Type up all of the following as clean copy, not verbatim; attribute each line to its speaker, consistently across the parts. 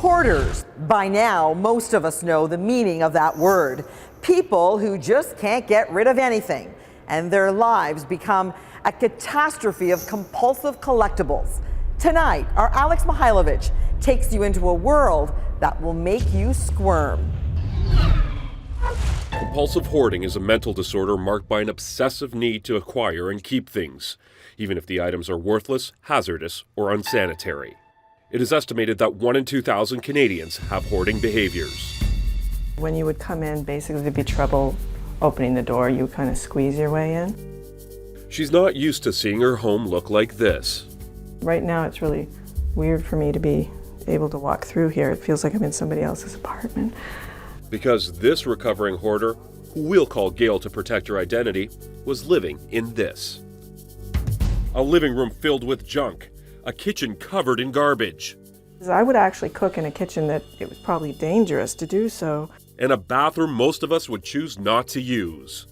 Speaker 1: Hoarders. By now, most of us know the meaning of that word. People who just can't get rid of anything, and their lives become a catastrophe of compulsive collectibles. Tonight, our Alex Mihailovich takes you into a world that will make you squirm.
Speaker 2: Compulsive hoarding is a mental disorder marked by an obsessive need to acquire and keep things, even if the items are worthless, hazardous, or unsanitary. It is estimated that 1 in 2,000 Canadians have hoarding behaviors.
Speaker 3: When you would come in, basically there'd be trouble opening the door. You would kind of squeeze your way in.
Speaker 2: She's not used to seeing her home look like this.
Speaker 3: Right now it's really weird for me to be able to walk through here. It feels like I'm in somebody else's apartment.
Speaker 2: Because this recovering hoarder, who we'll call Gail to protect her identity, was living in this. A living room filled with junk, a kitchen covered in garbage.
Speaker 3: I would actually cook in a kitchen that it was probably dangerous to do so.
Speaker 2: And a bathroom most of us would choose not to use.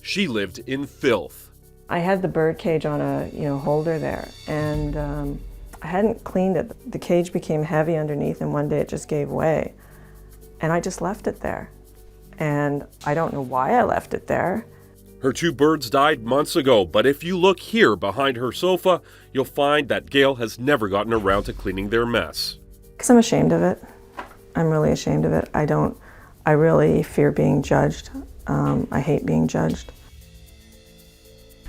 Speaker 2: She lived in filth.
Speaker 3: I had the bird cage on a holder there, and I hadn't cleaned it. The cage became heavy underneath, and one day it just gave way. And I just left it there. And I don't know why I left it there.
Speaker 2: Her 2 birds died months ago, but if you look here behind her sofa, you'll find that Gail has never gotten around to cleaning their mess.
Speaker 3: Because I'm ashamed of it. I'm really ashamed of it. I really fear being judged. I hate being judged.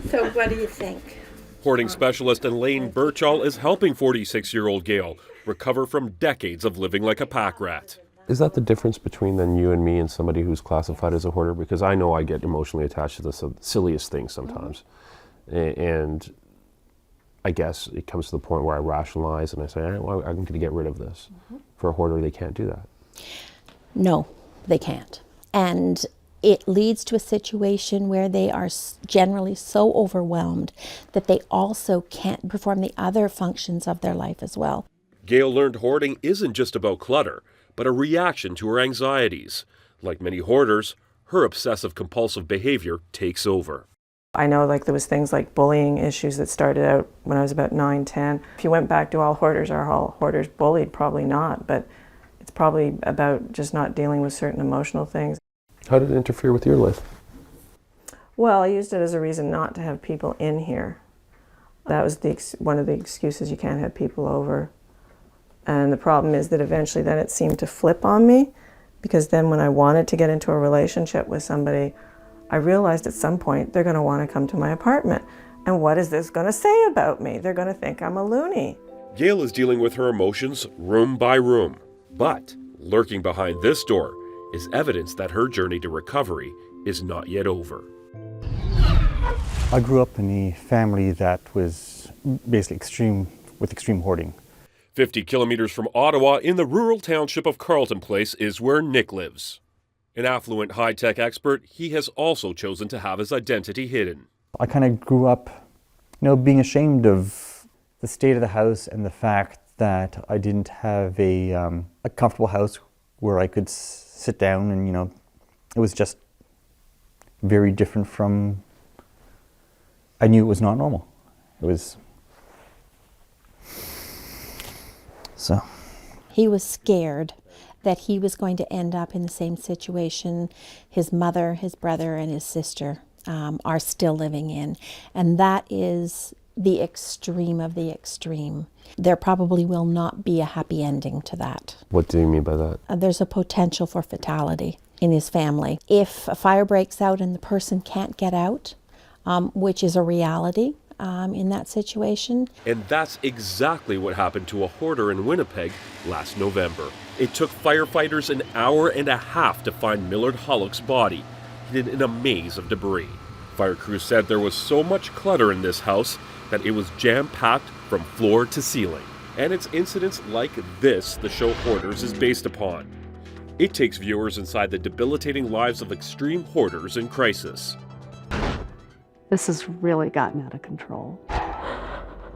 Speaker 4: So what do you think?
Speaker 2: Hoarding specialist Elaine Birchall is helping 46-year-old Gail recover from decades of living like a pack rat.
Speaker 5: Is that the difference between then you and me and somebody who's classified as a hoarder? Because I know I get emotionally attached to the silliest things sometimes. And I guess it comes to the point where I rationalize and I say, I'm going to get rid of this. For a hoarder, they can't do that.
Speaker 4: No, they can't. And it leads to a situation where they are generally so overwhelmed that they also can't perform the other functions of their life as well.
Speaker 2: Gail learned hoarding isn't just about clutter, but a reaction to her anxieties. Like many hoarders, her obsessive-compulsive behavior takes over.
Speaker 3: I know there was things like bullying issues that started out when I was about 9, 10. If you went back to all hoarders, are all hoarders bullied? Probably not, but it's probably about just not dealing with certain emotional things.
Speaker 5: How did it interfere with your life?
Speaker 3: Well, I used it as a reason not to have people in here. That was one of the excuses. You can't have people over. And the problem is that eventually then it seemed to flip on me, because then when I wanted to get into a relationship with somebody, I realized at some point they're going to want to come to my apartment. And what is this going to say about me? They're going to think I'm a loony.
Speaker 2: Gail is dealing with her emotions room by room. But lurking behind this door is evidence that her journey to recovery is not yet over.
Speaker 6: I grew up in a family that was basically extreme hoarding.
Speaker 2: 50 kilometers from Ottawa, in the rural township of Carleton Place, is where Nick lives. An affluent high-tech expert, he has also chosen to have his identity hidden.
Speaker 6: I kind of grew up, being ashamed of the state of the house and the fact that I didn't have a comfortable house where I could sit down, and it was just very different from. I knew it was not normal. It was. So.
Speaker 4: He was scared that he was going to end up in the same situation his mother, his brother, and his sister are still living in. And that is the extreme of the extreme. There probably will not be a happy ending to that.
Speaker 5: What do you mean by that?
Speaker 4: There's a potential for fatality in his family. If a fire breaks out and the person can't get out, which is a reality, in that situation.
Speaker 2: And that's exactly what happened to a hoarder in Winnipeg last November. It took firefighters an hour and a half to find Millard Hollock's body, hidden in a maze of debris. Fire crews said there was so much clutter in this house that it was jam-packed from floor to ceiling. And it's incidents like this the show Hoarders is based upon. It takes viewers inside the debilitating lives of extreme hoarders in crisis.
Speaker 7: This has really gotten out of control.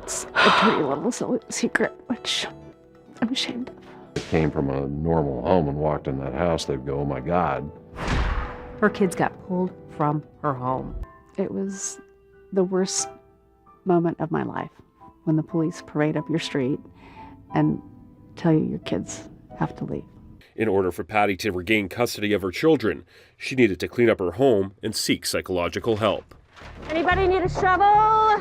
Speaker 7: It's a dirty little secret, which I'm ashamed of.
Speaker 5: If it came from a normal home and walked in that house, they'd go, oh my God.
Speaker 7: Her kids got pulled from her home. It was the worst moment of my life when the police parade up your street and tell you your kids have to leave.
Speaker 2: In order for Patty to regain custody of her children, she needed to clean up her home and seek psychological help.
Speaker 8: Anybody need a shovel?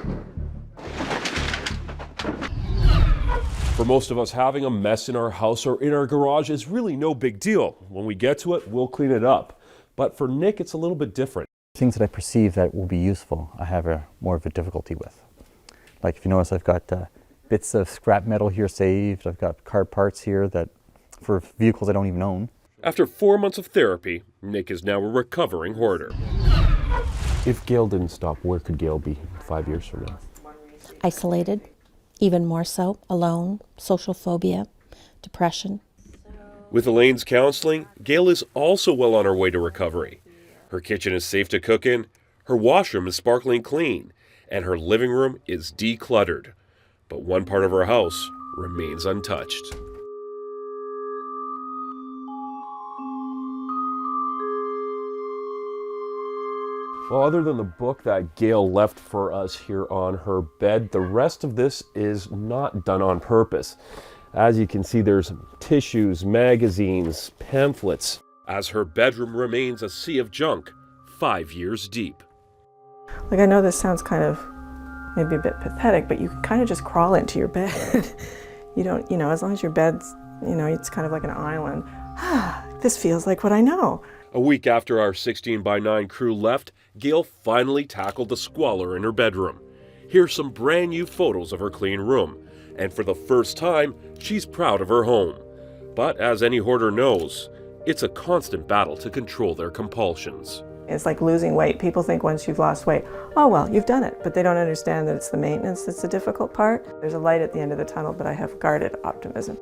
Speaker 2: For most of us, having a mess in our house or in our garage is really no big deal. When we get to it, we'll clean it up. But for Nick, it's a little bit different.
Speaker 6: Things that I perceive that will be useful, I have more of a difficulty with. Like if you notice, I've got bits of scrap metal here saved. I've got car parts here that for vehicles I don't even own.
Speaker 2: After 4 months of therapy, Nick is now a recovering hoarder.
Speaker 5: If Gail didn't stop, where could Gail be 5 years from now?
Speaker 4: Isolated, even more so, alone, social phobia, depression.
Speaker 2: With Elaine's counseling, Gail is also well on her way to recovery. Her kitchen is safe to cook in, her washroom is sparkling clean, and her living room is decluttered. But one part of her house remains untouched.
Speaker 5: Well, other than the book that Gail left for us here on her bed, the rest of this is not done on purpose. As you can see, there's tissues, magazines, pamphlets.
Speaker 2: As her bedroom remains a sea of junk, 5 years deep.
Speaker 3: Like, I know this sounds kind of maybe a bit pathetic, but you can kind of just crawl into your bed. You don't, as long as your bed's, it's kind of like an island. This feels like what I know.
Speaker 2: A week after our 16x9 crew left, Gail finally tackled the squalor in her bedroom. Here's some brand new photos of her clean room, and for the first time, she's proud of her home. But as any hoarder knows, it's a constant battle to control their compulsions.
Speaker 3: It's like losing weight. People think once you've lost weight, oh well, you've done it, but they don't understand that it's the maintenance that's the difficult part. There's a light at the end of the tunnel, but I have guarded optimism.